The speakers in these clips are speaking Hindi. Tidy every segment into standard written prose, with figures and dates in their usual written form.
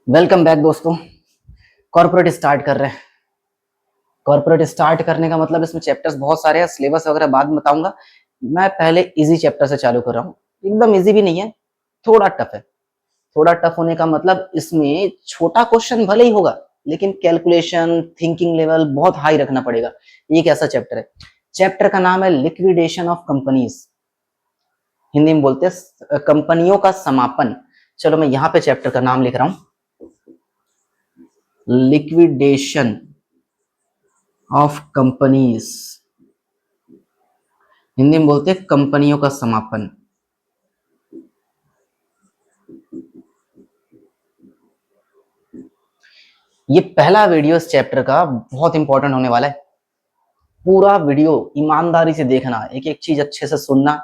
वेलकम बैक दोस्तों। कॉर्पोरेट स्टार्ट कर रहे हैं। कॉर्पोरेट स्टार्ट करने का मतलब इसमें चैप्टर्स बहुत सारे हैं, सिलेबस वगैरह बाद में बताऊंगा। मैं पहले इजी चैप्टर से चालू कर रहा हूँ। एकदम इजी भी नहीं है, थोड़ा टफ है। थोड़ा टफ होने का मतलब इसमें छोटा क्वेश्चन भले ही होगा, लेकिन कैलकुलेशन थिंकिंग लेवल बहुत हाई रखना पड़ेगा। एक ऐसा चैप्टर है। चैप्टर का नाम है लिक्विडेशन ऑफ कंपनीज। हिंदी में बोलते हैं कंपनियों का समापन। चलो मैं यहाँ पे चैप्टर का नाम लिख रहा हूँ, लिक्विडेशन ऑफ कंपनीज। हिंदी में बोलते हैं कंपनियों का समापन। ये पहला वीडियो इस चैप्टर का बहुत इंपॉर्टेंट होने वाला है। पूरा वीडियो ईमानदारी से देखना, एक एक चीज अच्छे से सुनना,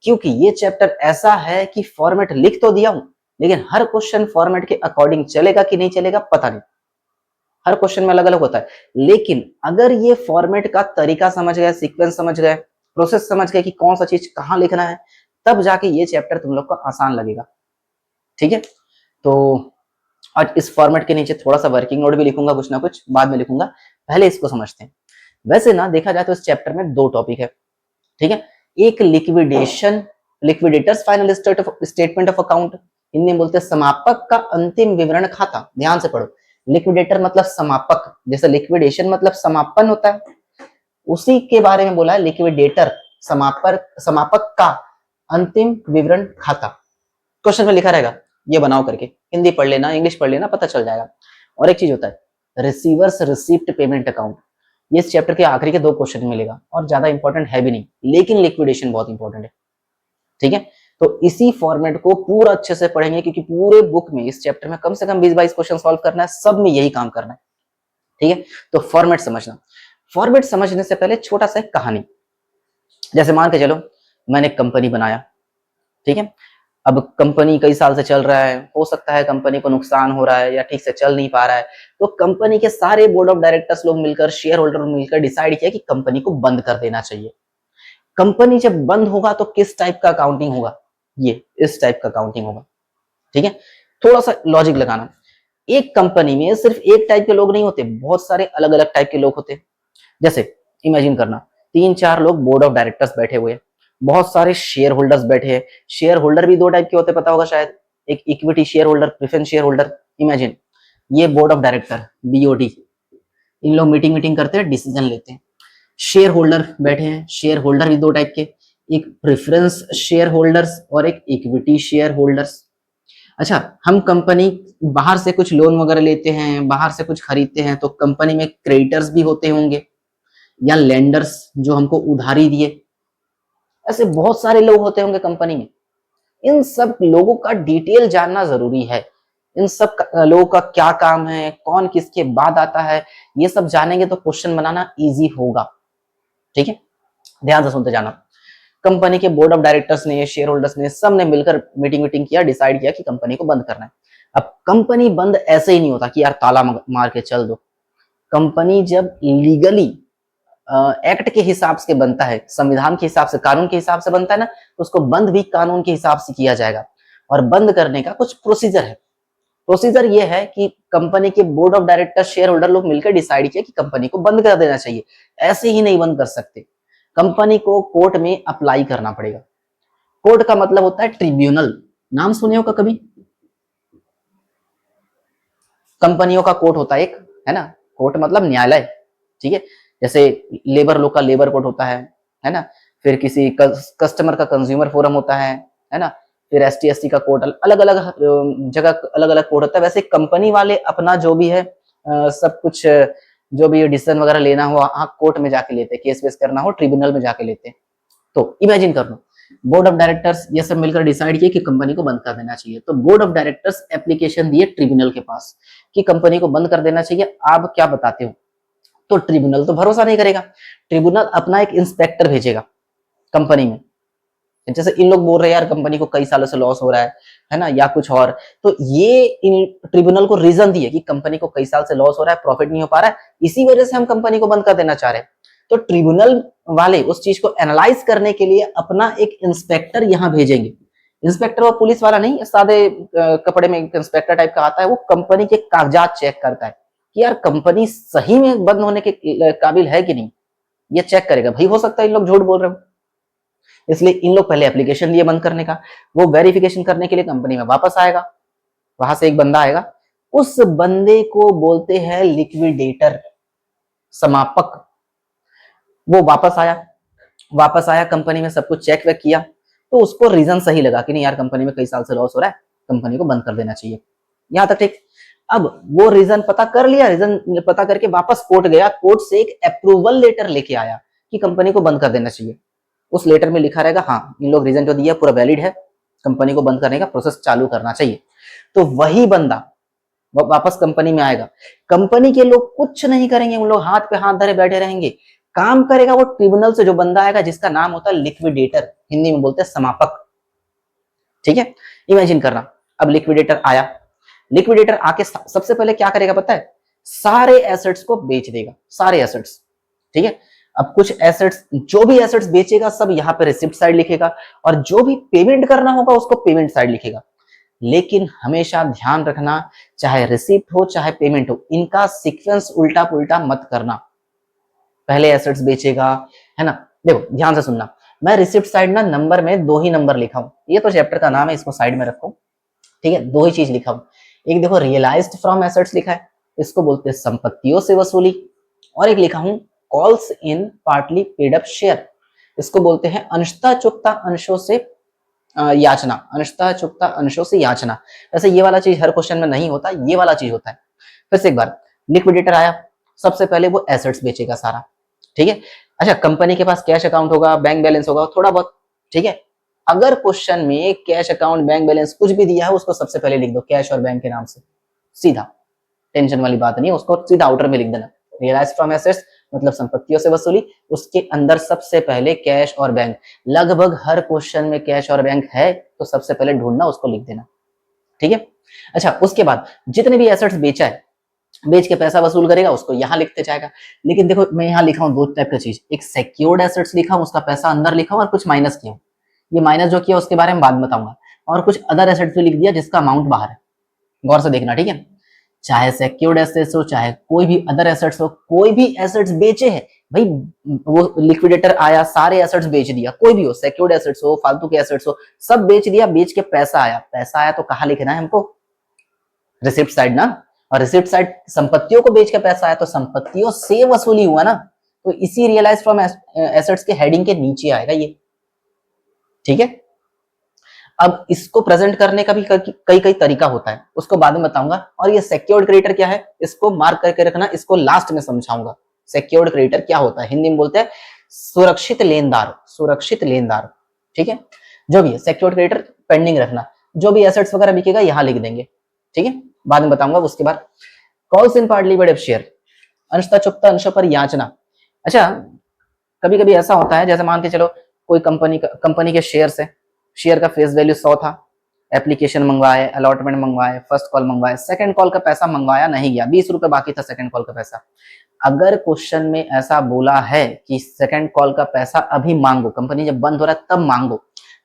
क्योंकि ये चैप्टर ऐसा है कि फॉर्मेट लिख तो दिया हूं, लेकिन हर क्वेश्चन फॉर्मेट के अकॉर्डिंग चलेगा कि नहीं चलेगा पता नहीं। हर क्वेश्चन में अलग अलग होता है, लेकिन अगर ये फॉर्मेट का तरीका समझ गए, सीक्वेंस समझ गए, प्रोसेस समझ गए कि कौन सा चीज कहाँ लिखना है, तब जाके ये चैप्टर तुम लोग को आसान लगेगा। ठीक है, तो आज इस फॉर्मेट के नीचे थोड़ा सा वर्किंग नोट भी लिखूंगा, कुछ ना कुछ बाद में लिखूंगा। पहले इसको समझते हैं। वैसे ना देखा जाए तो इस चैप्टर में दो टॉपिक है। ठीक है, एक liquidation, liquidators final statement of account. Hindi में बोलते हैं समापक का अंतिम विवरण खाता। ध्यान से पढ़ो, लिक्विडेटर मतलब समापक, जैसे लिक्विडेशन मतलब समापन होता है, उसी के बारे में बोला है लिक्विडेटर, समापक का अंतिम विवरण खाता। क्वेश्चन में लिखा रहेगा, ये बनाओ करके। हिंदी पढ़ लेना, इंग्लिश पढ़ लेना, पता चल जाएगा। और एक चीज होता है रिसीवर्स रिसिप्ट पेमेंट अकाउंट। ये इस चैप्टर के आखिरी के दो क्वेश्चन मिलेगा, और ज्यादा इंपॉर्टेंट है भी नहीं, लेकिन लिक्विडेशन बहुत इंपॉर्टेंट है। ठीक है, तो इसी फॉर्मेट को पूरा अच्छे से पढ़ेंगे, क्योंकि पूरे बुक में इस चैप्टर में कम से कम 20-22 क्वेश्चन सॉल्व करना है, सब में यही काम करना है। ठीक है, तो फॉर्मेट समझना। फॉर्मेट समझने से पहले छोटा सा एक कहानी। जैसे मान के चलो मैंने एक कंपनी बनाया। ठीक है, अब कंपनी कई साल से चल रहा है, हो सकता है कंपनी को नुकसान हो रहा है या ठीक से चल नहीं पा रहा है, तो कंपनी के सारे बोर्ड ऑफ डायरेक्टर्स लोग मिलकर, शेयर होल्डर मिलकर डिसाइड किया कि कंपनी को बंद कर देना चाहिए। कंपनी जब बंद होगा तो किस टाइप का अकाउंटिंग होगा, ये इस टाइप का अकाउंटिंग होगा। ठीक है, थोड़ा सा लॉजिक लगाना। एक कंपनी में सिर्फ एक टाइप के लोग नहीं होते, बहुत सारे अलग अलग टाइप के लोग होते। जैसे इमेजिन करना, 3-4 लोग बोर्ड ऑफ डायरेक्टर्स बैठे हुए, बहुत सारे शेयर होल्डर्स बैठे हैं। शेयर होल्डर भी दो टाइप के होते, पता होगा शायद, एक equity share holder, preference share holder. Imagine ये बोर्ड ऑफ डायरेक्टर, बीओडी, इन लोग मीटिंग करते हैं, डिसीजन लेते हैं। शेयर होल्डर बैठे हैं, शेयर होल्डर भी दो टाइप के, एक प्रेफरेंस शेयर होल्डर्स और एक इक्विटी शेयर होल्डर्स। अच्छा, हम कंपनी बाहर से कुछ लोन वगैरह लेते हैं, बाहर से कुछ खरीदते हैं, तो कंपनी में क्रेडिटर्स भी होते होंगे, या लेंडर्स जो हमको उधारी दिए। ऐसे बहुत सारे लोग होते होंगे कंपनी में। इन सब लोगों का डिटेल जानना जरूरी है। इन सब लोगों का क्या काम है, कौन किसके बाद आता है, ये सब जानेंगे तो क्वेश्चन बनाना इजी होगा। ठीक है, ध्यान से सुनते जाना। कंपनी के बोर्ड ऑफ डायरेक्टर्स ने, शेयर होल्डर्स ने, सब ने मिलकर मीटिंग किया, डिसाइड किया कि कंपनी को बंद करना है। अब कंपनी बंद ऐसे ही नहीं होता कि यार ताला मार के चल दो। कंपनी जब लीगली एक्ट के हिसाब से बनता है, संविधान के हिसाब से, कानून के हिसाब से बनता है ना, तो उसको बंद भी कानून के हिसाब से किया जाएगा। और बंद करने का कुछ प्रोसीजर है। प्रोसीजर ये है कि कंपनी के board of director, share holder लोग मिलकर डिसाइड किया कि कंपनी को बंद कर देना चाहिए। ऐसे ही नहीं बंद कर सकते, कंपनी को कोर्ट में अप्लाई करना पड़ेगा। कोर्ट का मतलब होता है ट्रिब्यूनल। नाम सुने होगा कभी? कंपनियों का कोर्ट होता है एक, है ना। कोर्ट मतलब न्यायालय। ठीक है, जैसे लेबर लोग का लेबर कोर्ट होता है ना। फिर किसी कस्टमर का कंज्यूमर फोरम होता है ना। फिर एसटी एसटी का कोर्ट, अलग अलग जगह अलग अलग कोर्ट होता है। वैसे कंपनी वाले अपना जो भी है सब कुछ, जो भी डिसीजन वगैरह लेना हो, कोर्ट में जाके लेते हैं, केस वेस करना हो ट्रिब्यूनल में जाके लेते हैं। तो इमेजिन कर लो, बोर्ड ऑफ डायरेक्टर्स ये सब मिलकर डिसाइड किए कि कंपनी को बंद कर देना चाहिए। तो बोर्ड ऑफ डायरेक्टर्स एप्लीकेशन दिए ट्रिब्यूनल के पास कि कंपनी को बंद कर देना चाहिए, आप क्या बताते हो। तो ट्रिब्यूनल तो भरोसा नहीं करेगा। ट्रिब्यूनल अपना एक इंस्पेक्टर भेजेगा कंपनी में। जैसे इन लोग बोल रहे हैं यार कंपनी को कई सालों से लॉस हो रहा है ना, या कुछ और, तो ये इन ट्रिब्यूनल को रीजन दिए कि कंपनी को कई साल से लॉस हो रहा है, प्रॉफिट नहीं हो पा रहा है, इसी वजह से हम कंपनी को बंद कर देना चाह रहे हैं। तो ट्रिब्यूनल वाले उस चीज को एनालाइज करने के लिए अपना एक इंस्पेक्टर यहां भेजेंगे इंस्पेक्टर वो पुलिस वाला नहीं, सादे कपड़े में इंस्पेक्टर टाइप का आता है, वो कंपनी के कागजात चेक करता है कि यार कंपनी सही में बंद होने के काबिल है कि नहीं, ये चेक करेगा। भाई हो सकता है इन लोग झूठ बोल रहे हो, इसलिए इन लोग पहले एप्लीकेशन दिए बंद करने का, वो वेरिफिकेशन करने के लिए कंपनी में वापस आएगा, वहां से एक बंदा आएगा, उस बंदे को बोलते हैं लिक्विडेटर, समापक। वो वापस आया कंपनी में, सब कुछ चेक वेक किया, तो उसको रीजन सही लगा कि नहीं यार कंपनी में कई साल से लॉस हो रहा है, कंपनी को बंद कर देना चाहिए, यहां तक ठीक। अब वो रीजन पता कर लिया, रीजन पता करके वापस कोर्ट गया, कोर्ट से एक अप्रूवल लेटर लेके आया कि कंपनी को बंद कर देना चाहिए। उस लेटर में लिखा रहेगा हाँ इन लोग रीजन जो दिया पूरा वैलिड है, कंपनी को बंद करने का प्रोसेस चालू करना चाहिए। तो वही बंदा वापस कंपनी में आएगा, कंपनी के लोग कुछ नहीं करेंगे, उन लोग हाथ पे हाथ धरे बैठे रहेंगे, काम करेगा वो ट्रिब्यूनल से जो बंदा आएगा जिसका नाम होता है लिक्विडेटर, हिंदी में बोलते हैं समापक। ठीक है, इमेजिन करना, अब लिक्विडेटर आया, लिक्विडेटर आके सबसे पहले क्या करेगा पता है, सारे एसेट्स को बेच देगा, सारे एसेट्स। ठीक है, अब कुछ एसेट्स, जो भी एसेट्स बेचेगा सब यहाँ पे रिसिप्ट साइड लिखेगा, और जो भी पेमेंट करना होगा उसको पेमेंट साइड लिखेगा। लेकिन हमेशा ध्यान रखना, चाहे रिसिप्ट हो चाहे पेमेंट हो, इनका सीक्वेंस उल्टा पुल्टा मत करना। पहले एसेट्स बेचेगा, है ना, देखो ध्यान से सुनना, मैं रिसिप्ट साइड ना नंबर में 2 ही नंबर लिखा हूं, ये तो चैप्टर का नाम है, इसको साइड में रखो। ठीक है, 2 ही चीज लिखा हूं, एक देखो रियलाइज्ड फ्रॉम एसेट्स लिखा है, इसको बोलते हैं संपत्तियों से वसूली, और एक लिखा हूं calls in partly paid up share, इसको बोलते हैं अंशतः चुकता अंशों से याचना, अंशतः चुकता अंशों से याचना। वैसे ये वाला चीज हर क्वेश्चन में नहीं होता, ये वाला चीज होता है। फिर से एक बार, लिक्विडेटर आया, सबसे पहले वो एसेट्स बेचेगा सारा। ठीक है, अच्छा कंपनी के पास कैश अकाउंट होगा, बैंक बैलेंस होगा थोड़ा बहुत। ठीक है, अगर क्वेश्चन में कैश अकाउंट बैंक बैलेंस कुछ भी दिया है उसको सबसे पहले लिख दो कैश और बैंक के नाम से, सीधा, टेंशन वाली बात नहीं है, उसको सीधा आउटर में लिख देना। रियलाइज फ्रॉम एसेट्स मतलब संपत्तियों से वसूली, उसके अंदर सबसे पहले कैश और बैंक, लगभग हर क्वेश्चन में कैश और बैंक है, तो सबसे पहले ढूंढना, उसको लिख देना। ठीक है, अच्छा उसके बाद जितने भी एसेट्स बेचा है, बेच के पैसा वसूल करेगा, उसको यहां लिखते जाएगा। लेकिन देखो मैं यहां लिखा हूं 2 टाइप का चीज, एक सिक्योर्ड एसेट्स लिखा हूं, उसका पैसा अंदर लिखा हूं, और कुछ माइनस किया हूं, ये माइनस जो किया उसके बारे में बाद में बताऊंगा, और कुछ अदर एसेट्स भी लिख दिया जिसका अमाउंट बाहर है, गौर से देखना। ठीक है, चाहे सिक्योर्ड एसेट्स हो चाहे कोई भी अदर एसेट्स हो, कोई भी एसेट्स बेचे हैं भाई, वो लिक्विडेटर आया सारे एसेट्स बेच दिया, कोई भी हो, सिक्योर्ड एसेट्स हो फालतू के एसेट्स हो, सब बेच दिया, बेच के पैसा आया, पैसा आया तो कहां लिखना है हमको, रिसिप्ट साइड ना, और रिसिप्ट साइड संपत्तियों को बेच के पैसा आया तो संपत्तियों से वसूली हुआ ना, तो इसी रियलाइज फ्रॉम एसेट्स के हेडिंग के नीचे आएगा ये। ठीक है, अब इसको प्रेजेंट करने का भी कई कई तरीका होता है, उसको बाद में बताऊंगा। और ये सिक्योर्ड क्रेडिटर क्या है इसको मार्क करके रखना, इसको लास्ट में समझाऊंगा। सिक्योर्ड क्रेडिटर क्या होता है, हिंदी में बोलते हैं सुरक्षित लेनदार, सुरक्षित लेनदार। ठीक है, जो भी है सिक्योर्ड क्रेडिटर पेंडिंग रखना, जो भी एसेट्स वगैरह बिकेगा यहां लिख देंगे। ठीक है, बाद में बताऊंगा। उसके बाद calls in partly paid up share, अंशतः चुकता अंशों पर याचना। अच्छा कभी कभी ऐसा होता है, जैसे मान के चलो कोई कंपनी के शेयर से, शेयर का फेस वैल्यू 100 था, एप्लीकेशन मंगवाए, अलॉटमेंट मंगवाए, फर्स्ट कॉल मंगवाए, सेकंड कॉल का पैसा मंगवाया नहीं गया, 20 रुपए बाकी था सेकंड कॉल का पैसा। अगर क्वेश्चन में ऐसा बोला है कि सेकंड कॉल का पैसा अभी मांगो, कंपनी जब बंद हो रहा है तब मांगो,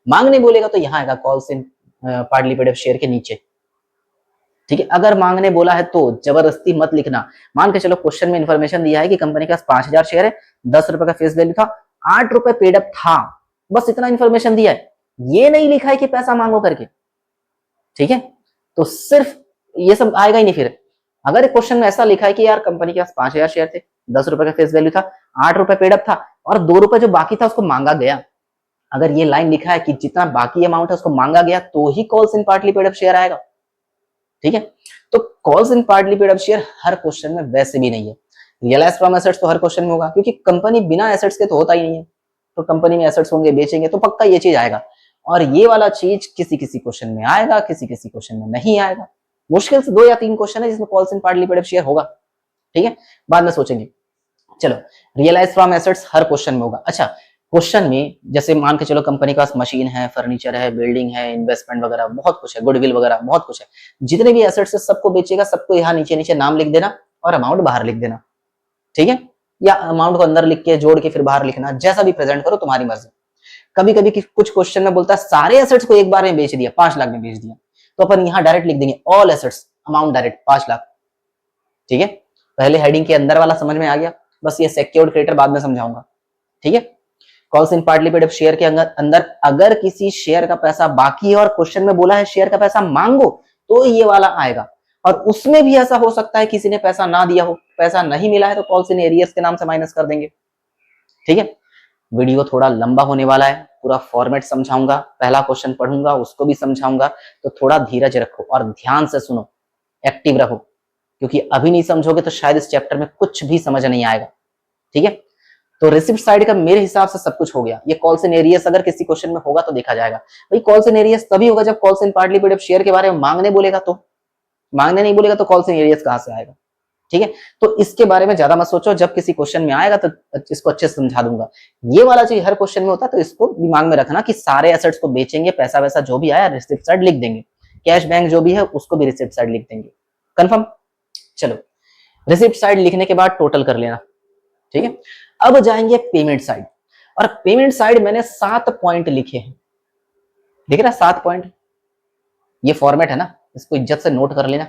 मांगने बोलेगा तो यहाँ आएगा calls in partly paid up share के नीचे। ठीक है, अगर मांगने बोला है तो जबरदस्ती मत लिखना। मान के चलो क्वेश्चन में इंफॉर्मेशन दिया है कि कंपनी के पास 5000 शेयर है, 10 रुपए का फेस वैल्यू था, 8 रुपए पेड अप था, बस इतना इंफॉर्मेशन दिया है, ये नहीं लिखा है कि पैसा मांगो करके। ठीक है, तो सिर्फ ये सब आएगा ही नहीं। फिर अगर क्वेश्चन में ऐसा लिखा है कि यार कंपनी के पास 5000 शेयर थे, 10 रुपए का फेस वैल्यू था, 8 रुपए पेड अप था, और 2 रुपए जो बाकी था उसको मांगा गया, अगर ये लाइन लिखा है कि जितना बाकी अमाउंट है उसको मांगा गया, तो he calls in partly paid up share आएगा। ठीक है, तो calls in partly paid up share her question में वैसे भी नहीं है। रियलाइज फ्रॉम एसेट्स तो हर क्वेश्चन में होगा, क्योंकि कंपनी बिना एसेट्स के तो होता ही नहीं है, तो कंपनी में एसेट्स होंगे, बेचेंगे तो पक्का ये चीज आएगा। और ये वाला चीज किसी किसी क्वेश्चन में आएगा, किसी किसी क्वेश्चन में नहीं आएगा। मुश्किल से 2 या 3 क्वेश्चन है जिसमें calls in partly paid up share होगा। ठीक है, बाद में सोचेंगे। चलो, रियलाइज फ्रॉम एसेट्स हर क्वेश्चन में होगा। अच्छा क्वेश्चन में जैसे मान के चलो कंपनी के पास मशीन है, फर्नीचर है, बिल्डिंग है, इन्वेस्टमेंट वगैरह बहुत कुछ है, गुडविल वगैरह बहुत कुछ है, जितने भी एसेट्स है सबको बेचेगा, सबको यहाँ नीचे नीचे नाम लिख देना और अमाउंट बाहर लिख देना। ठीक है, या अमाउंट को अंदर लिख के जोड़ के फिर बाहर लिखना, जैसा भी प्रेजेंट करो तुम्हारी मर्जी। कभी कभी कुछ क्वेश्चन में बोलता है सारे एसेट्स को एक बार में बेच दिया, 5 लाख में बेच दिया, तो अपन यहाँ डायरेक्ट लिख देंगे all assets amount direct 5 lakh. ठीक है, पहले हेडिंग के अंदर वाला समझ में आ गया, बस ये सिक्योर्ड क्रेडिटर बाद में समझाऊंगा। ठीक है, calls in partly paid share के अंदर अगर किसी शेयर का पैसा बाकी है और क्वेश्चन में बोला है शेयर का पैसा मांगो, तो ये वाला आएगा। और उसमें भी ऐसा हो सकता है किसी ने पैसा ना दिया हो, पैसा नहीं मिला है, तो कॉल्स इन एरियर्स के नाम से माइनस कर देंगे। ठीक है, वीडियो थोड़ा लंबा होने वाला है, पूरा फॉर्मेट समझाऊंगा, पहला क्वेश्चन पढ़ूंगा उसको भी समझाऊंगा, तो थोड़ा धीरज रखो और ध्यान से सुनो, एक्टिव रहो, क्योंकि अभी नहीं समझोगे तो शायद इस चैप्टर में कुछ भी समझ नहीं आएगा। ठीक है, तो रिसिप्ट साइड का मेरे हिसाब से सब कुछ हो गया। ये कॉल्स इन एरियर्स अगर किसी क्वेश्चन में होगा तो देखा जाएगा। भाई कॉल्स इन एरियर्स तभी होगा जब calls in partly paid share के बारे में मांगने बोलेगा, तो मांगने नहीं बोलेगा तो कॉल्स इन एरियर्स कहां से आएगा। ठीक है, तो इसके बारे में ज्यादा मत सोचो, जब किसी क्वेश्चन में आएगा तो इसको अच्छे से समझा दूंगा। ये वाला चीज हर क्वेश्चन में होता है, तो इसको दिमाग में रखना कि सारे एसेट्स को बेचेंगे, पैसा वैसा जो भी आया रिसिप्ट साइड लिख देंगे, कैश बैंक जो भी है उसको भी रिसिप्ट साइड लिख देंगे। कंफर्म? चलो, रिसिप्ट साइड लिखने के बाद टोटल कर लेना। ठीक है, अब जाएंगे पेमेंट साइड, और पेमेंट साइड मैंने 7 पॉइंट लिखे हैं, देख रहा 7 पॉइंट। ये फॉर्मेट है ना, इसको इज्जत से नोट कर लेना,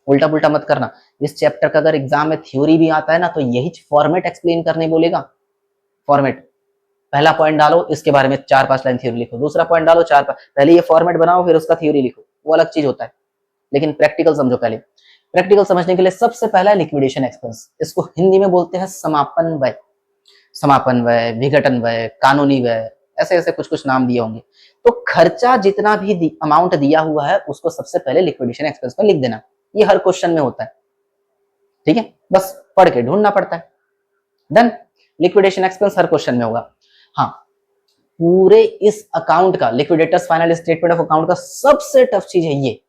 उल्टा पुल्टा मत करना। इस चैप्टर का अगर एग्जाम में थ्योरी भी आता है ना, तो यही फॉर्मेट एक्सप्लेन करने बोलेगा। फॉर्मेट, पहला पॉइंट डालो, इसके बारे में 4-5 लाइन थ्योरी लिखो, दूसरा पॉइंट डालो, पहले ये फॉर्मेट बनाओ फिर उसका थ्योरी लिखो, वो अलग चीज होता है। लेकिन प्रैक्टिकल समझो पहले। प्रैक्टिकल समझने के लिए सबसे पहला है लिक्विडेशन एक्सपेंस, इसको हिंदी में बोलते हैं समापन व्यय। समापन व्यय, विघटन व्यय, कानूनी व्यय, ऐसे ऐसे कुछ कुछ नाम दिए होंगे। तो खर्चा जितना भी अमाउंट दिया हुआ है उसको सबसे पहले लिक्विडेशन एक्सपेंस में लिख देना। ये हर क्वेश्चन में होता है। ठीक है, बस पढ़ के ढूंढना पड़ता है। डन, लिक्विडेशन एक्सपेंस हर क्वेश्चन में होगा। हाँ, पूरे इस अकाउंट का, liquidators final statement of account का सबसे टफ चीज है ये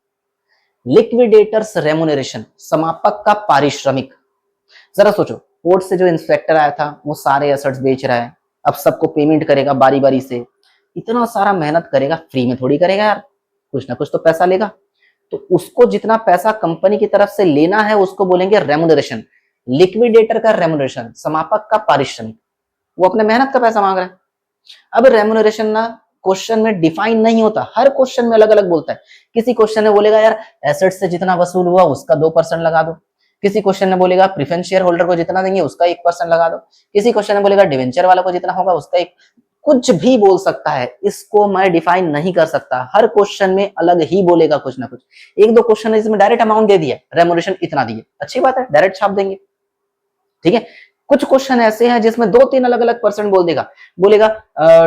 लिक्विडेटर्स रेमुनरेशन, समापक का पारिश्रमिक। जरा सोचो, कोर्ट से जो इंस्पेक्टर आया था वो सारे एसेट्स बेच रहा है, अब सबको पेमेंट करेगा बारी बारी से, इतना सारा मेहनत करेगा, फ्री में थोड़ी करेगा यार, कुछ ना कुछ तो पैसा लेगा। तो उसको जितना पैसा कंपनी की तरफ से लेना है उसको बोलेंगे रेमुनरेशन। लिक्विडेटर का रेमुनरेशन, समापक का पारिश्रमिक, वो अपने मेहनत का पैसा मांग रहा है। अब रेमुनरेशन ना क्वेश्चन में डिफाइन नहीं होता, हर क्वेश्चन में अलग अलग बोलता है। किसी क्वेश्चन में बोलेगा यार एसेट से जितना वसूल हुआ उसका 2% लगा दो, किसी क्वेश्चन में बोलेगा प्रेफरेंस शेयर होल्डर को जितना देंगे उसका 1% लगा दो, किसी क्वेश्चन में बोलेगा डिवेंचर वाला को जितना होगा उसका कुछ भी बोल सकता है। इसको मैं डिफाइन नहीं कर सकता, हर क्वेश्चन में अलग ही बोलेगा कुछ ना कुछ। 1-2 क्वेश्चन है जिसमें डायरेक्ट अमाउंट दे दिया, रेमुनरेशन इतना दिए, अच्छी बात है, डायरेक्ट छाप देंगे। ठीक है, कुछ क्वेश्चन ऐसे हैं जिसमें 2-3 अलग अलग परसेंट बोल देगा, बोलेगा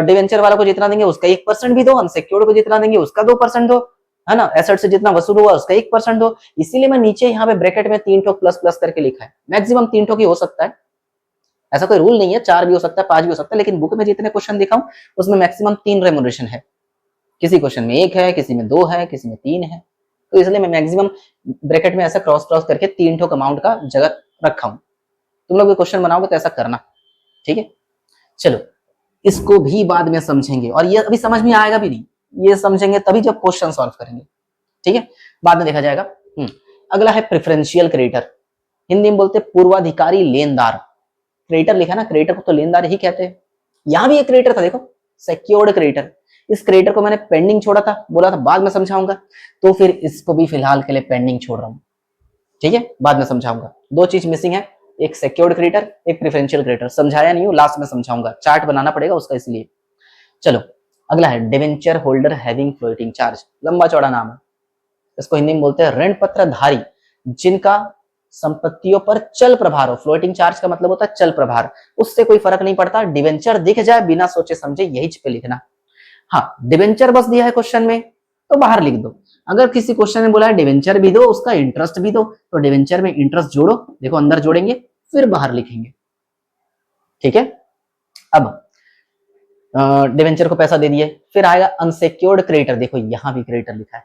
डिवेंचर वाला को जितना देंगे उसका 1% भी दो, अनसिक्योर्ड को जितना देंगे उसका 2% दो, है ना, एसेट से जितना वसूल हुआ उसका 1% दो। इसीलिए मैं नीचे यहाँ पे ब्रैकेट में 3 ठोक प्लस प्लस करके लिखा है। मैक्सिमम 3 ठोक ही हो सकता है, ऐसा कोई रूल नहीं है, 4 भी हो सकता है, 5 भी हो सकता है, लेकिन बुक में जितने क्वेश्चन दिखाऊं उसमें मैक्सिमम 3 रेमुनरेशन है। किसी क्वेश्चन में 1 है, किसी में 2 है, किसी में 3 है, तो इसलिए मैं मैक्सिमम ब्रैकेट में ऐसा क्रॉस क्रॉस करके 3 ठोक अमाउंट का जगह रखा हूं। तुम लोग क्वेश्चन बनाओगे तो ऐसा करना। ठीक है, चलो इसको भी बाद में समझेंगे, और ये अभी समझ में आएगा भी नहीं, ये समझेंगे तभी जब क्वेश्चन सॉल्व करेंगे। ठीक है, बाद में देखा जाएगा। अगला है प्रेफरेंशियल क्रेडिटर, हिंदी में बोलते हैं पूर्वाधिकारी लेनदार। क्रेडिटर लिखा ना, क्रेडिटर को तो लेनदार ही कहते हैं। यहां भी एक क्रेडिटर था, देखो सिक्योर्ड क्रेडिटर। इस क्रेडिटर को मैंने पेंडिंग छोड़ा था, बोला था बाद में समझाऊंगा, तो फिर इसको भी फिलहाल के लिए पेंडिंग छोड़ रहा हूं। ठीक है, बाद में समझाऊंगा। 2 चीज मिसिंग है, एक सिक्योर्ड क्रेडिटर, एक प्रेफरेंशियल क्रेडिटर। समझाया नहीं हूं, लास्ट में समझाऊंगा, चार्ट बनाना पड़ेगा उसका इसलिए। चलो अगला है debenture holder having floating charge, लंबा चौड़ा नाम है, इसको हिंदी में बोलते हैं ऋण पत्रधारी जिनका संपत्तियों पर चल प्रभार हो। फ्लोटिंग चार्ज का मतलब होता है चल प्रभार, उससे कोई फर्क नहीं पड़ता, डिवेंचर दिख जाए बिना सोचे समझे यही पे लिखना। हाँ, डिवेंचर बस दिया है क्वेश्चन में तो बाहर लिख दो। अगर किसी क्वेश्चन में बोला है डिवेंचर भी दो, उसका इंटरेस्ट भी दो, तो डिवेंचर में इंटरेस्ट जोड़ो, देखो अंदर जोड़ेंगे फिर बाहर लिखेंगे। ठीक है, अब डिवेंचर को पैसा दे दिए, फिर आएगा अनसिक्योर्ड क्रेडिटर, देखो यहां भी क्रेडिटर लिखा है।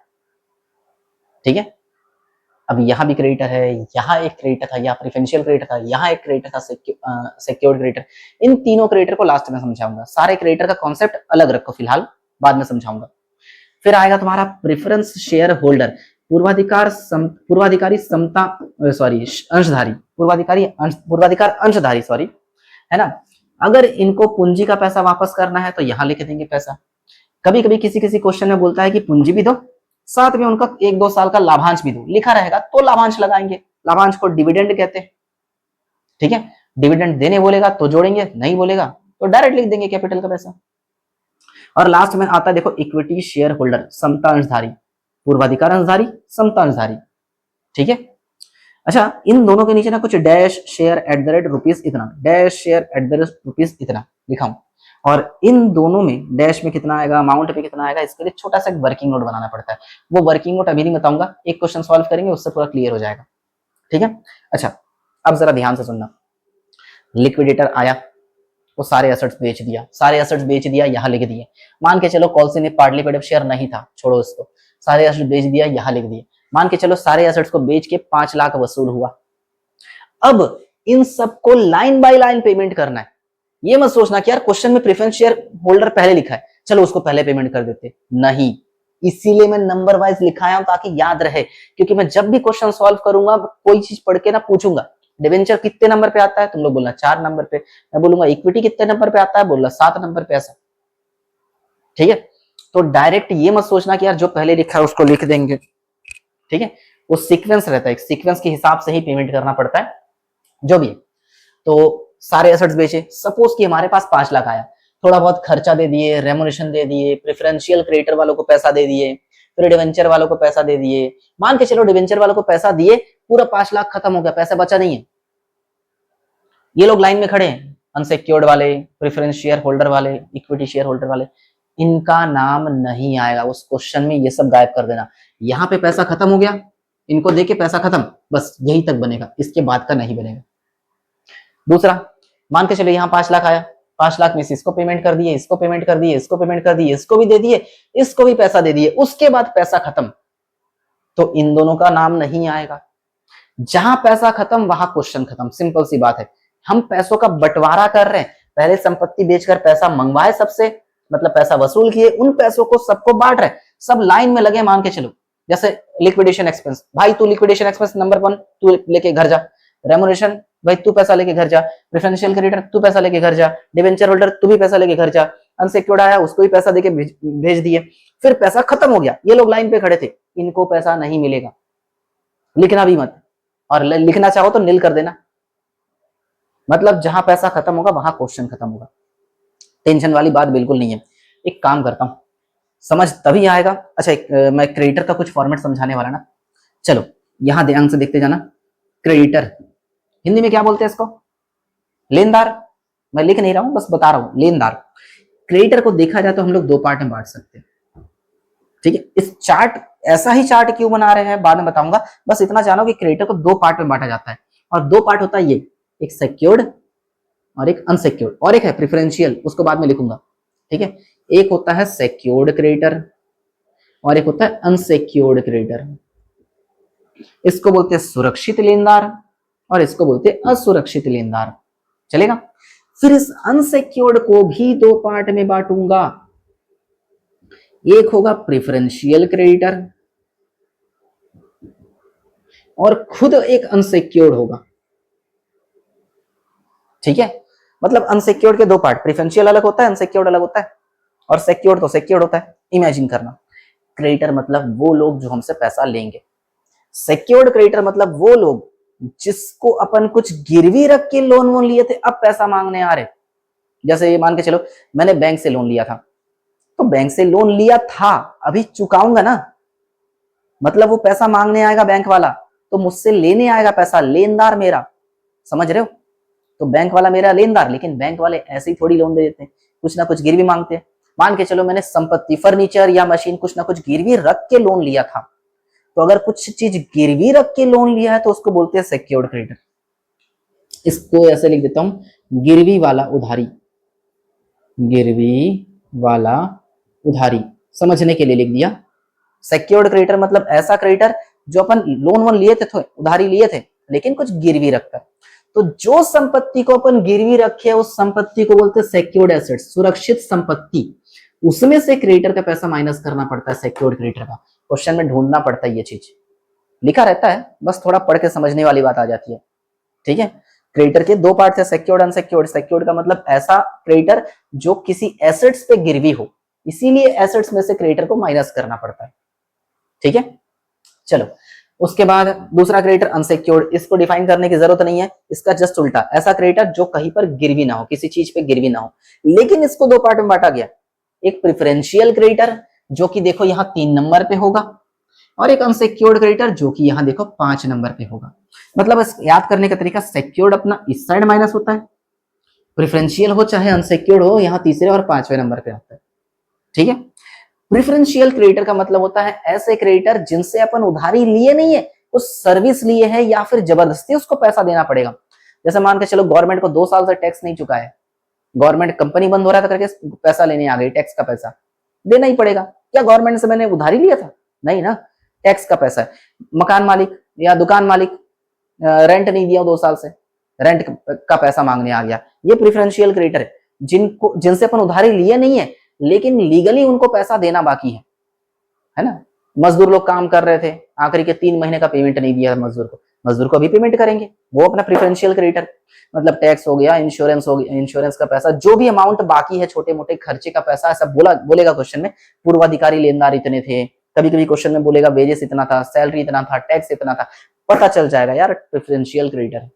ठीक है, अब यहाँ भी क्रेडिटर है, यहाँ एक क्रेडिटर था, यहाँ प्रेफरेंशियल क्रेडिटर था, यहाँ एक क्रेडिटर था सिक्योर्ड क्रेडिटर। इन तीनों क्रेडिटर को लास्ट में समझाऊंगा, सारे क्रेडिटर का कॉन्सेप्ट अलग रखो फिलहाल, बाद में समझाऊंगा। फिर आएगा तुम्हारा प्रेफरेंस शेयर होल्डर, पूर्वाधिकारी अंशधारी, पूर्वाधिकार अंशधारी, सॉरी, है ना। अगर इनको पूंजी का पैसा वापस करना है तो यहां लिख देंगे पैसा। कभी कभी किसी किसी क्वेश्चन में बोलता है कि पूंजी भी दो, साथ में उनका 1-2 साल का लाभांश भी दो, लिखा रहेगा तो लाभांश लगाएंगे। लाभांश को डिविडेंड कहते हैं, ठीक है। डिविडेंड देने बोलेगा तो जोड़ेंगे, नहीं बोलेगा तो डायरेक्ट लिख देंगे कैपिटल का पैसा। और लास्ट में आता है देखो इक्विटी शेयर होल्डर, समता अंशधारी, पूर्वाधिकार अंशधारी, समता अंशधारी, ठीक है। अच्छा, इन दोनों के नीचे ना कुछ dash share at the rate rupees इतना, dash share at the rate rupees इतना लिखा हूं। और इन दोनों में डैश में कितना आएगा, अमाउंट पे कितना आएगा, इसके लिए छोटा सा एक वर्किंग नोट बनाना पड़ता है। वो वर्किंग नोट अभी नहीं बताऊंगा, एक क्वेश्चन सॉल्व करेंगे उससे पूरा क्लियर हो जाएगा, ठीक है। अच्छा, अब जरा ध्यान से सुनना। लिक्विडेटर आया, वो सारे एसेट्स बेच दिया, सारे एसेट्स बेच दिया, यहाँ लिख दिए। मान के चलो कॉल्सी ने पार्टलीपेड शेयर नहीं था, छोड़ो इसको, सारे एसेट्स बेच दिया, यहाँ लिख दिए। मान के चलो सारे एसेट्स को बेच के 5 लाख वसूल हुआ। अब इन सबको लाइन बाय लाइन पेमेंट करना है। ये मत सोचना कि यार क्वेश्चन में प्रेफरेंस शेयर होल्डर पहले लिखा है, चलो उसको पहले पेमेंट कर देते, नहीं। इसीलिए मैं नंबर वाइज लिखाया हूं ताकि याद रहे, क्योंकि मैं जब भी क्वेश्चन सॉल्व करूंगा कोई चीज पढ़ के ना पूछूंगा, डिवेंचर कितने नंबर पे आता है, तुम लोग बोलना 4 नंबर पे, मैं बोलूंगा इक्विटी कितने नंबर पे आता है, बोलना 7 नंबर पे, ऐसा, ठीक है। तो डायरेक्ट ये मत सोचना कि यार जो पहले लिखा है उसको लिख देंगे, ठीक है। वो सीक्वेंस रहता है, सीक्वेंस के हिसाब से ही पेमेंट करना पड़ता है, जो भी है। तो सारे एसेट्स बेचे, सपोज कि हमारे पास 5 लाख आया, थोड़ा बहुत खर्चा दे दिए, रेमोनेशन दे दिए, प्रेफरेंशियल क्रिएटर वालों को पैसा दे दिए, फिर डिवेंचर वालों को पैसा दे दिए। मान के चलो डिवेंचर वालों को पैसा दिए, पूरा 5 लाख खत्म हो गया, पैसा बचा नहीं है। ये लोग लाइन में खड़े हैं, अनसिक्योर्ड वाले, प्रेफरेंस शेयर होल्डर वाले, इक्विटी शेयर होल्डर वाले, इनका नाम नहीं आएगा उस क्वेश्चन में, ये सब गायब कर देना। यहाँ पे पैसा खत्म हो गया, इनको देके पैसा खत्म, बस यही तक बनेगा, इसके बाद का नहीं बनेगा। दूसरा, मान के चलो यहाँ 5 लाख आया, 5 लाख में से इसको पेमेंट कर दिए, इसको पेमेंट कर दिए, इसको पेमेंट कर दिए, इसको भी दे दिए, इसको भी पैसा दे दिए, उसके बाद पैसा खत्म, तो इन दोनों का नाम नहीं आएगा। जहां पैसा खत्म वहां क्वेश्चन खत्म, सिंपल सी बात है। हम पैसों का बंटवारा कर रहे हैं, पहले संपत्ति बेचकर पैसा मंगवाए सबसे, मतलब पैसा वसूल किए, उन पैसों को सबको बांट रहे, सब लाइन में लगे। मान के चलो जैसे लिक्विडेशन एक्सपेंस, भाई तू लिक्विडेशन एक्सपेंस नंबर 1 तू लेके घर जा, रेमोनेशन भाई तू पैसा लेके घर जा, प्रेफरेंशियल क्रेडिटर तू पैसा लेके घर जा, डिवेंचर होल्डर तू भी पैसा लेके घर जा, अनसिक्योर्ड आया उसको भी पैसा देके भेज दिए, फिर पैसा खत्म हो गया, ये लोग लाइन पे खड़े थे, इनको पैसा नहीं मिलेगा, लिखना भी मत, और लिखना चाहो तो नील कर देना। मतलब जहां पैसा खत्म होगा वहां क्वेश्चन खत्म होगा, टेंशन वाली बात बिल्कुल नहीं है। एक काम करता हूं, समझ तभी आएगा। अच्छा, मैं क्रेडिटर का कुछ फॉर्मेट समझाने वाला ना, चलो यहां ध्यान से देखते जाना। क्रेडिटर हिंदी में क्या बोलते हैं इसको, लेनदार। मैं लिख नहीं रहा हूं, बस बता रहा हूं, लेनदार। क्रेडिटर को देखा जाए तो हम लोग 2 पार्ट में बांट सकते हैं, ठीक है। इस चार्ट, ऐसा ही चार्ट क्यों बना रहे हैं बाद में बताऊंगा, बस इतना जानो कि क्रेडिटर को 2 पार्ट में बांटा जाता है, और 2 पार्ट होता है ये, एक सिक्योर्ड और एक अनसिक्योर्ड, और एक है प्रेफरेंशियल, उसको बाद में लिखूंगा, ठीक है। एक होता है सिक्योर्ड क्रेडिटर और एक होता है अनसिक्योर्ड क्रेडिटर। इसको बोलते हैं सुरक्षित लेनदार और इसको बोलते हैं असुरक्षित लेनदार, चलेगा। फिर इस अनसिक्योर्ड को भी 2 पार्ट में बांटूंगा, एक होगा प्रेफरेंशियल क्रेडिटर और खुद एक अनसिक्योर्ड होगा, ठीक है। मतलब अनसिक्योर्ड के 2 पार्ट, प्रेफरेंशियल अलग होता है, अनसिक्योर्ड अलग होता है, और सिक्योर्ड तो सिक्योर्ड होता है। इमेजिन करना, क्रेडिटर मतलब वो लोग जो हमसे पैसा लेंगे, सिक्योर्ड क्रेडिटर मतलब वो लोग जिसको अपन कुछ गिरवी रख के लोन वोन लिए थे, अब पैसा मांगने आ रहे। जैसे ये मान के चलो मैंने बैंक से लोन लिया था, तो बैंक से लोन लिया था, अभी चुकाऊंगा ना, मतलब वो पैसा मांगने आएगा बैंक वाला, तो मुझसे लेने आएगा पैसा, लेनदार मेरा, समझ रहे हो। तो बैंक वाला मेरा लेनदार, लेकिन बैंक वाले ऐसे ही थोड़ी लोन दे देते हैं, कुछ ना कुछ गिरवी मांगते हैं। मान के चलो मैंने संपत्ति, फर्नीचर या मशीन, कुछ ना कुछ गिरवी रख के लोन लिया था, तो अगर कुछ चीज गिरवी रख के लोन लिया है तो उसको बोलते हैं सिक्योर्ड क्रेडिटर। इसको ऐसे लिख देता हूं, गिरवी वाला उधारी, गिरवी वाला उधारी, समझने के लिए लिख दिया। सिक्योर्ड क्रेडिटर मतलब ऐसा क्रेडिटर जो अपन लोन वोन लिए थे, उधारी लिए थे, लेकिन कुछ गिरवी रखकर। तो जो संपत्ति को अपन गिरवी रखे है उस संपत्ति को बोलते हैं सिक्योर्ड एसेट्स, सुरक्षित संपत्ति, उसमें से क्रेडिटर का पैसा माइनस करना पड़ता है, सिक्योर्ड क्रेडिटर का। क्वेश्चन में ढूंढना पड़ता है, ये चीज लिखा रहता है, बस थोड़ा पढ़ के समझने वाली बात आ जाती है, ठीक है। क्रेडिटर के दो पार्ट है, सिक्योर्ड अनसिक्योर्ड। सिक्योर्ड का मतलब ऐसा क्रेडिटर जो किसी एसेट्स पे गिरवी हो, इसीलिए एसेट्स में से क्रेडिटर को माइनस करना पड़ता है। ठीक है, चलो उसके बाद दूसरा क्रेडिटर अनसिक्योर्ड, इसको डिफाइन करने की जरूरत नहीं है, इसका जस्ट उल्टा, ऐसा क्रेडिटर जो कहीं पर गिरवी ना हो, किसी चीज पे गिरवी ना हो। लेकिन इसको दो पार्ट में बांटा गया, एक प्रिफरेंशियल क्रेडिटर जो कि देखो यहाँ 3 नंबर पे होगा, और एक अनसिक्योर्ड क्रेडिटर जो कि यहाँ देखो 5 नंबर पे होगा। मतलब याद करने का तरीका, सिक्योर्ड अपना इस साइड माइनस होता है, प्रिफरेंशियल हो चाहे अनसिक्योर्ड हो यहाँ तीसरे और 5वें नंबर पे आता है। ठीक है, प्रिफरेंशियल क्रेडिटर का मतलब होता है ऐसे क्रेडिटर जिनसे अपन उधारी लिए नहीं है, कुछ सर्विस लिए है या फिर जबरदस्ती उसको पैसा देना पड़ेगा। जैसे मान के चलो गवर्नमेंट को 2 साल से टैक्स नहीं चुका है, गवर्नमेंट कंपनी बंद हो रहा था करके पैसा लेने आ गई, टैक्स का पैसा देना ही पड़ेगा। क्या गवर्नमेंट से मैंने उधारी लिया था? नहीं ना, टैक्स का पैसा है। मकान मालिक या दुकान मालिक रेंट नहीं दिया 2 साल से, रेंट का पैसा मांगने आ गया, ये प्रिफरेंशियल क्रेडिटर है। जिनसे अपन उधारी लिए नहीं है लेकिन लीगली उनको पैसा देना बाकी है ना। मजदूर लोग काम कर रहे थे, आखिरी के 3 महीने का पेमेंट नहीं दिया मजदूर को अभी पेमेंट करेंगे, वो अपना प्रिफरेंशियल क्रेडिटर। मतलब टैक्स हो गया, इंश्योरेंस हो गया, इंश्योरेंस का पैसा, जो भी अमाउंट बाकी है, छोटे मोटे खर्चे का पैसा, ऐसा बोलेगा क्वेश्चन में, पूर्वाधिकारी लेनदार इतने थे, कभी कभी क्वेश्चन में बोलेगा वेजेस इतना था, सैलरी इतना था, टैक्स इतना था, पता चल जाएगा यार प्रिफरेंशियल क्रेडिटर।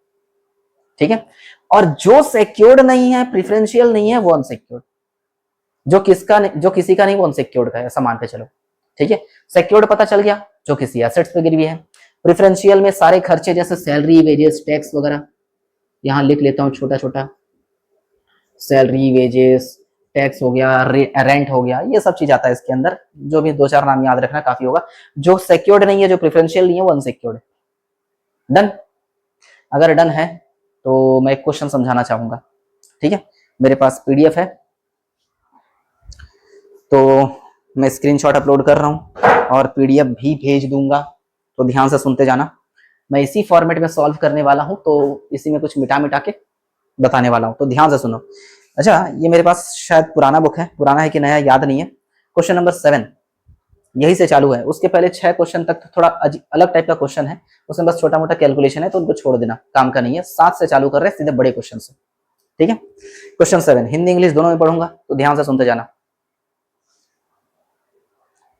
ठीक है, और जो सिक्योर्ड नहीं है, प्रिफरेंशियल नहीं है, वो अनसिक्योर्ड, जो किसी का नहीं वो अनसिक्योर्ड का है, ऐसा मान के चलो। ठीक है, सिक्योर्ड पता चल गया जो किसी एसेट्स पे गिरवी है। प्रिफरेंशियल में सारे खर्चे जैसे सैलरी, वेजेस, टैक्स वगैरह, यहां लिख लेता हूं छोटा छोटा, सैलरी, वेजेस, टैक्स हो गया, रेंट हो गया, ये सब चीज आता है इसके अंदर, जो भी 2-4 नाम याद रखना काफी होगा। जो सिक्योर्ड नहीं है, जो प्रिफरेंशियल नहीं है, वो अनसिक्योर्ड है। डन? अगर डन है तो मैं एक क्वेश्चन समझाना चाहूंगा। ठीक है, मेरे पास पीडीएफ है तो मैं स्क्रीनशॉट अपलोड कर रहा हूं और पीडीएफ भी भेज दूंगा, तो ध्यान से सुनते जाना। मैं इसी फॉर्मेट में सॉल्व करने वाला हूं, तो इसी में कुछ मिटा मिटा के बताने वाला हूं, तो ध्यान से सुनो। अच्छा, ये मेरे पास शायद पुराना बुक है, पुराना है कि नया याद नहीं है। क्वेश्चन नंबर 7 यही से चालू है, उसके पहले 6 क्वेश्चन तक तो थोड़ा अलग टाइप का क्वेश्चन है, उसमें बस छोटा मोटा कैलकुलेशन है, तो उनको छोड़ देना, काम का नहीं है। 7 से चालू कर रहे हैं, सीधे बड़े क्वेश्चन से। ठीक है, क्वेश्चन 7 हिंदी इंग्लिश दोनों में पढ़ूंगा, तो ध्यान से सुनते जाना।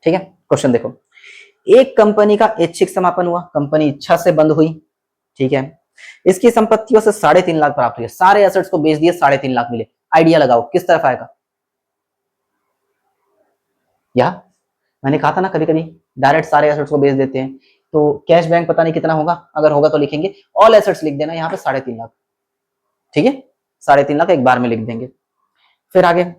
ठीक है, क्वेश्चन देखो, एक कंपनी का ऐच्छिक समापन हुआ, कंपनी इच्छा से बंद हुई। ठीक है, इसकी संपत्तियों से 3.5 लाख प्राप्त हुए, सारे एसेट्स को बेच दिए, 3.5 लाख मिले। आइडिया लगाओ किस तरफ आएगा? या मैंने कहा था ना, कभी कभी डायरेक्ट सारे एसेट्स को बेच देते हैं, तो कैश बैंक पता नहीं कितना होगा, अगर होगा तो लिखेंगे, ऑल एसेट्स लिख देना यहाँ पे 3.5 लाख। ठीक है, 3.5 लाख एक बार में लिख देंगे। फिर आगे,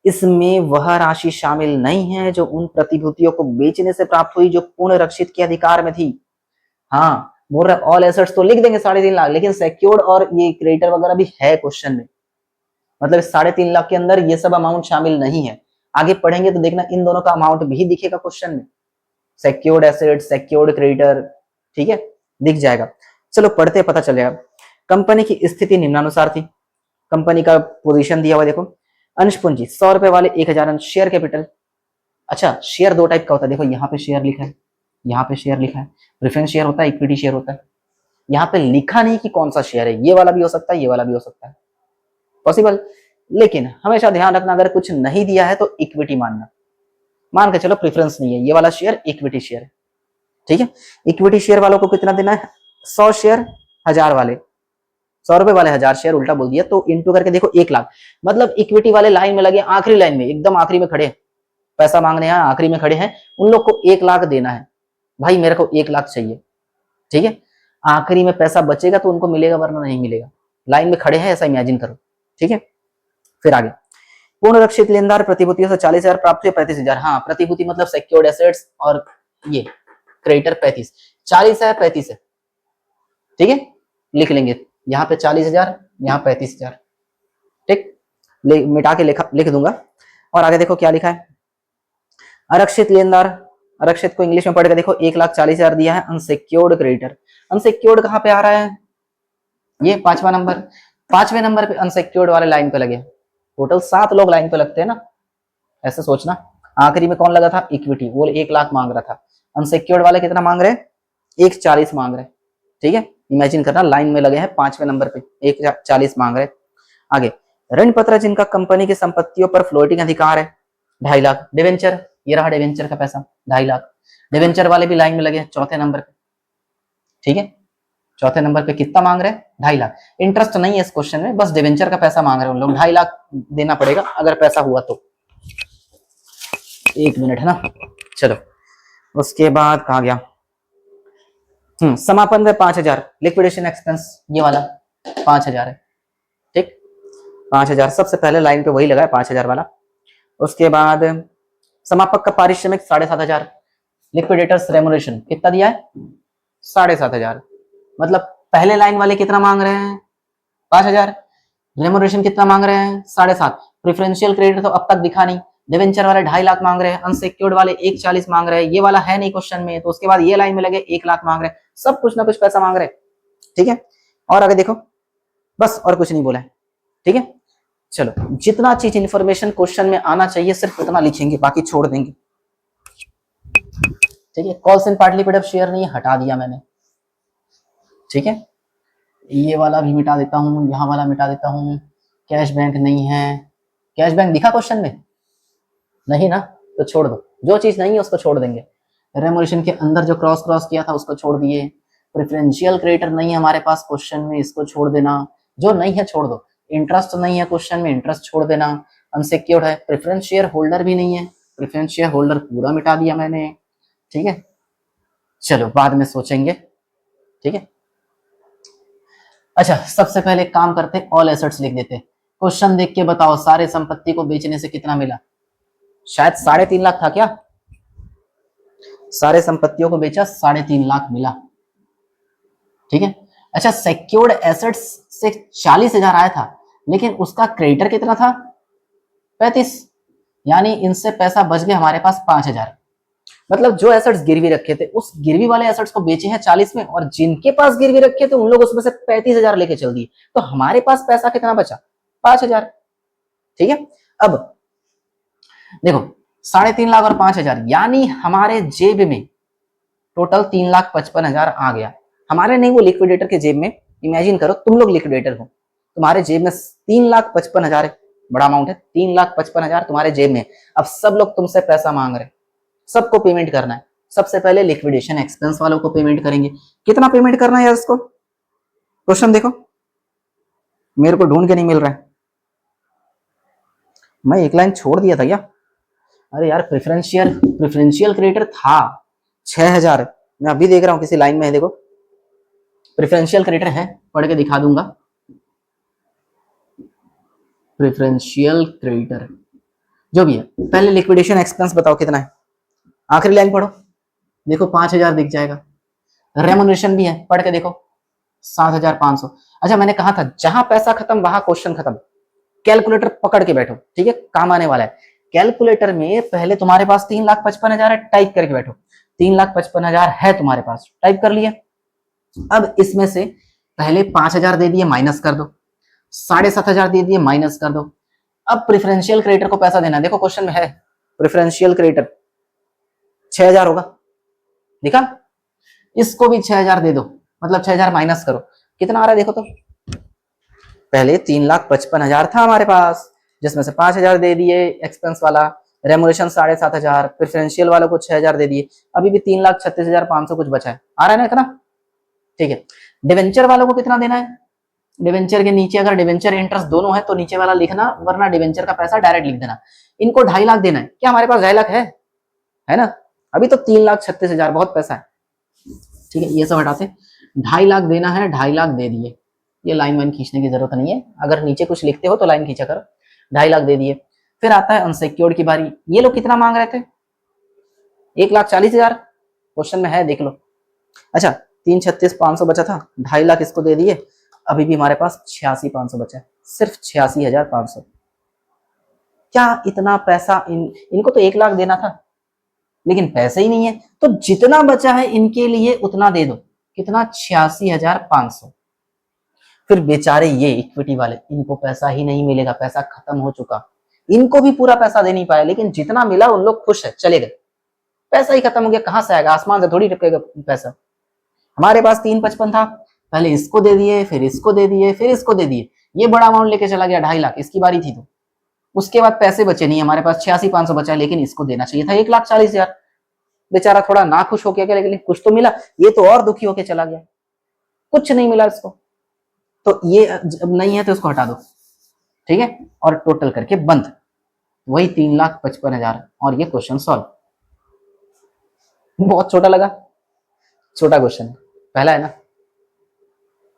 इसमें वह राशि शामिल नहीं है जो उन प्रतिभूतियों को बेचने से प्राप्त हुई जो पूर्ण रक्षित के अधिकार में थी। हाँ, बोल रहा ऑल एसेट्स तो लिख देंगे 3.5 लाख, लेकिन सिक्योर्ड और ये क्रेडिटर वगैरह भी है क्वेश्चन में, मतलब 3.5 लाख के अंदर ये सब अमाउंट शामिल नहीं है। आगे पढ़ेंगे तो देखना इन दोनों का अमाउंट भी दिखेगा क्वेश्चन में, सिक्योर्ड एसेट, सिक्योर्ड क्रेडिटर। ठीक है, दिख जाएगा। चलो पढ़ते पता चल जाएगा। कंपनी की स्थिति निम्नानुसार थी, कंपनी का पोजीशन दिया हुआ देखो, अंश पूंजी 100 रुपए वाले 1000 अंश, शेयर कैपिटल। अच्छा, शेयर 2 टाइप का होता है, देखो यहाँ पे शेयर लिखा है, यहाँ पे शेयर लिखा है, प्रेफरेंस शेयर होता है, इक्विटी शेयर होता है। यहाँ पे लिखा नहीं कि कौन सा शेयर है, ये वाला भी हो सकता है, ये वाला भी हो सकता है, पॉसिबल। लेकिन हमेशा ध्यान रखना, अगर कुछ नहीं दिया है तो इक्विटी मानना। मान के चलो प्रेफरेंस नहीं है, ये वाला शेयर इक्विटी शेयर है। ठीक है, इक्विटी शेयर वालों को कितना देना है? 100 शेयर 1000 वाले, 100 रुपए वाले 1000 शेयर, उल्टा बोल दिया, तो इंटू करके देखो 1 लाख। मतलब इक्विटी वाले लाइन में लगे, आखिरी लाइन में, एकदम आखिरी में खड़े, पैसा मांगने हैं, आखिरी में खड़े हैं, उन लोग को 1 लाख देना है। भाई मेरे को 1 लाख चाहिए। ठीक है, आखिरी में पैसा बचेगा तो उनको मिलेगा, वरना नहीं मिलेगा। लाइन में खड़े हैं, ऐसा इमेजिन करो। ठीक है, फिर आगे, पूर्ण रक्षित लेनदार प्रतिभूतियों से 40,000 प्राप्त हुए, 35,000। हाँ, प्रतिभूति मतलब सिक्योर्ड एसेट्स, और ये क्रेडिटर 35, 40 है 35 है। ठीक है, लिख लेंगे, यहाँ पे 40,000, यहाँ 35,000। ठीक, मिटा के लिख दूंगा। और आगे देखो क्या लिखा है, आरक्षित लेनदार, आरक्षित को इंग्लिश में पढ़ के देखो, 1,40,000 दिया है। अनसिक्योर्ड क्रेडिटर, अनसिक्योर्ड कहाँ पे आ रहा है? ये 5वां नंबर, 5वें नंबर पे अनसिक्योर्ड वाले लाइन पे लगे। टोटल 7 लोग लाइन पे लगते हैं ना, ऐसे सोचना। आखिरी में कौन लगा था? इक्विटी, वो 1 लाख मांग रहा था। अनसिक्योर्ड वाले कितना मांग रहे? 1,40 मांग रहे। ठीक है, इमेजिन करना, लाइन में लगे हैं 5वें नंबर पे, 1,40 मांग रहे। आगे, ऋण पत्र जिनका कंपनी की संपत्तियों पर फ्लोटिंग अधिकार है 2.5 लाख। डिवेंचर, ये रहा डिवेंचर का पैसा 2.5 लाख। डिवेंचर वाले भी लाइन में लगे हैं चौथे नंबर पे, ठीक है। चौथे नंबर पे कितना मांग रहे हैं? 2.5 लाख। इंटरेस्ट नहीं है इस क्वेश्चन में, बस डिवेंचर का पैसा मांग रहे हैं उन लोग। 2.5 लाख देना पड़ेगा अगर पैसा हुआ तो। 1 मिनट है ना, चलो उसके बाद कहा गया, समापन में 5,000 लिक्विडेशन एक्सपेंस, ये वाला 5,000 है, ठीक। 5,000 सबसे पहले लाइन पे वही लगा है 5,000 वाला। उसके बाद समापक का पारिश्रमिक 7,500। लिक्विडेटर्स रेमुनरेशन कितना दिया है? 7,500। मतलब पहले लाइन वाले कितना मांग रहे हैं? 5,000। रेमुनरेशन कितना मांग रहे हैं? 7,500। प्रेफरेंशियल क्रेडिट तो अब तक दिखा नहीं। डिवेंचर वाले 2.5 लाख मांग रहे हैं, अनसिक्योर्ड वाले 1,40 मांग रहे हैं, ये वाला है नहीं क्वेश्चन में, तो उसके बाद ये लाइन में लगे 1 लाख मांग रहे हैं। सब कुछ ना कुछ पैसा मांग रहे हैं, ठीक है। और आगे देखो, बस और कुछ नहीं बोला है, ठीक है। चलो, जितना चीज इंफॉर्मेशन क्वेश्चन में आना चाहिए सिर्फ उतना लिखेंगे, बाकी छोड़ देंगे, ठीक है। Calls in partly paid up share नहीं, हटा दिया मैंने, ठीक है। ये वाला भी मिटा देता हूँ, यहाँ वाला मिटा देता हूँ। कैश बैंक नहीं है, कैश बैंक दिखा क्वेश्चन में? नहीं ना, तो छोड़ दो, जो चीज नहीं है उसको छोड़ देंगे। रेमुनरेशन के अंदर जो क्रॉस किया था उसको छोड़ दिए। प्रेफरेंशियल क्रेडिटर नहीं है हमारे पास क्वेश्चन में, इसको छोड़ देना, जो नहीं है छोड़ दो। इंटरेस्ट नहीं है क्वेश्चन में, इंटरेस्ट छोड़ देना। अनसिक्योर्ड है, प्रेफरेंस शेयर होल्डर भी नहीं है, प्रेफरेंस शेयर होल्डर पूरा मिटा दिया मैंने, ठीक है। चलो बाद में सोचेंगे, ठीक है। अच्छा, सबसे पहले काम करते, ऑल एसेट्स लिख देते। क्वेश्चन देख के बताओ, सारे संपत्ति को बेचने से कितना मिला? शायद 3.5 लाख था क्या? सारे संपत्तियों को बेचा, 3.5 लाख मिला, ठीक है। अच्छा, सिक्योर्ड एसेट्स से 40,000 आया था, लेकिन उसका क्रेडिटर कितना था? 35, यानी इनसे पैसा बच गया हमारे पास 5,000। मतलब जो एसेट्स गिरवी रखे थे, उस गिरवी वाले एसेट्स को बेचे हैं 40 में, और जिनके पास गिरवी रखे थे उन लोग उसमें से 35,000 लेके चल दिए, तो हमारे पास पैसा कितना बचा? 5,000, ठीक है। अब देखो, 3.5 लाख और 5,000, यानी हमारे जेब में टोटल 3,55,000 आ गया। हमारे नहीं, वो लिक्विडेटर के जेब में। इमेजिन करो तुम लोग लिक्विडेटर हो, तुम्हारे जेब में 3,55,000 है, बड़ा अमाउंट है, 3,55,000 तुम्हारे जेब में। अब सब लोग तुमसे पैसा मांग रहे हैं, सबको पेमेंट करना है। सबसे पहले लिक्विडेशन एक्सपेंस वालों को पेमेंट करेंगे। कितना पेमेंट करना है यार इसको? क्वेश्चन देखो, मेरे को ढूंढ के नहीं मिल रहा है, मैं एक लाइन छोड़ दिया था क्या? अरे यार, प्रेफरेंशियल क्रेडिटर था 6,000, मैं अभी देख रहा हूं किसी लाइन में है, देखो प्रेफरेंशियल क्रेडिटर है, पढ़ के दिखा दूंगा। प्रेफरेंशियल क्रेडिटर जो भी है, पहले लिक्विडेशन एक्सपेंस बताओ कितना है? आखिरी लाइन पढ़ो, देखो 5,000 दिख जाएगा। रेमुनरेशन भी है, पढ़ के देखो 7,500। अच्छा, मैंने कहा था जहां पैसा खत्म वहां क्वेश्चन खत्म। कैलकुलेटर पकड़ के बैठो, ठीक है, काम आने वाला है। कैलकुलेटर में पहले तुम्हारे पास 3,55,000 है, टाइप करके बैठो। 3,55,000 है तुम्हारे पास, टाइप कर लिया। अब इसमें से पहले 5,000 दे दिए, माइनस कर दो। 7,500 दे दिए, माइनस कर दो। अब प्रेफरेंशियल क्रेडिटर को पैसा देना, देखो क्वेश्चन में है प्रेफरेंशियल क्रेडिटर 6,000 होगा, देखा? इसको भी 6,000 दे दो, मतलब 6,000 माइनस करो, कितना आ रहा है देखो तो। पहले 3,55,000 था हमारे पास, जिसमें से 5,000 दे दिए एक्सपेंस वाला, रेमुनेशन 7,500, प्रेफरेंशियल वालों को 6,000 दे दिए, अभी भी 3,36,500 कुछ बचा है, आ रहा है ना इतना, ठीक है। डिवेंचर वालों को कितना देना है? डिवेंचर के नीचे अगर डिवेंचर इंटरेस्ट दोनों है तो नीचे वाला लिखना, वरना डिवेंचर का पैसा डायरेक्ट लिख देना। इनको 2.5 लाख देना है, क्या हमारे पास 2.5 लाख है ना? अभी तो 3,36,000 बहुत पैसा है, ठीक है, ये सब हटाते। 2.5 लाख देना है, 2.5 लाख दे दिए, ये लाइन वाइन खींचने की जरूरत नहीं है, अगर नीचे कुछ लिखते हो तो लाइन खींचा करो। 2.5 लाख दे दिए। फिर आता है अनसिक्योर्ड की बारी, ये लोग कितना मांग रहे थे? 1,40,000 क्वेश्चन में है, देख लो। अच्छा, 3,36,500 बचा था, 2.5 लाख इसको दे दिए, अभी भी हमारे पास 86,500 बचा है, सिर्फ 86,500। क्या इतना पैसा इनको तो 1 लाख देना था, लेकिन पैसे ही नहीं है, तो जितना बचा है इनके लिए उतना दे दो। कितना? 86,500। फिर बेचारे ये इक्विटी वाले, इनको पैसा ही नहीं मिलेगा, पैसा खत्म हो चुका, इनको भी पूरा पैसा दे नहीं पाए, लेकिन जितना मिला उन लोग खुश है, चले गए। पैसा ही खत्म हो गया, कहां से आएगा? आसमान से थोड़ी टपकेगा पैसा। हमारे पास 3,55 था, पहले इसको दे दिए, फिर इसको दे दिए, फिर इसको दे दिए, ये बड़ा अमाउंट लेके चला गया 2.5 लाख, इसकी बारी थी तो उसके बाद पैसे बचे नहीं, हमारे पास 86,500 बचा, लेकिन इसको देना चाहिए था 1,40,000। बेचारा थोड़ा ना खुश हो गया, लेकिन कुछ तो मिला, ये तो और दुखी होके चला गया, कुछ नहीं मिला इसको। तो ये जब नहीं है तो इसको हटा दो, ठीक है, और टोटल करके बंद, वही 3,55,000 और ये क्वेश्चन सॉल्व। बहुत छोटा लगा, छोटा क्वेश्चन पहला है ना,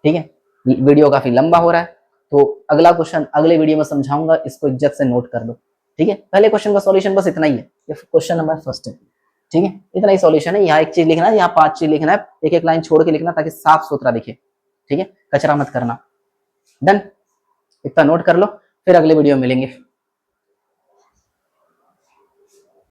ठीक है। वीडियो काफी लंबा हो रहा है, तो अगला क्वेश्चन अगले वीडियो में समझाऊंगा, इसको इज्जत से नोट कर लो, ठीक है। पहले क्वेश्चन का सॉल्यूशन बस इतना ही है, ये क्वेश्चन नंबर फर्स्ट है, ठीक है, इतना ही सॉल्यूशन है। यहाँ एक चीज लिखना है, यहाँ 5 चीज लिखना है, एक एक लाइन छोड़ के लिखना ताकि साफ सुथरा दिखे, ठीक है, कचरा मत करना। डन, इतना नोट कर लो, फिर अगले वीडियो में मिलेंगे।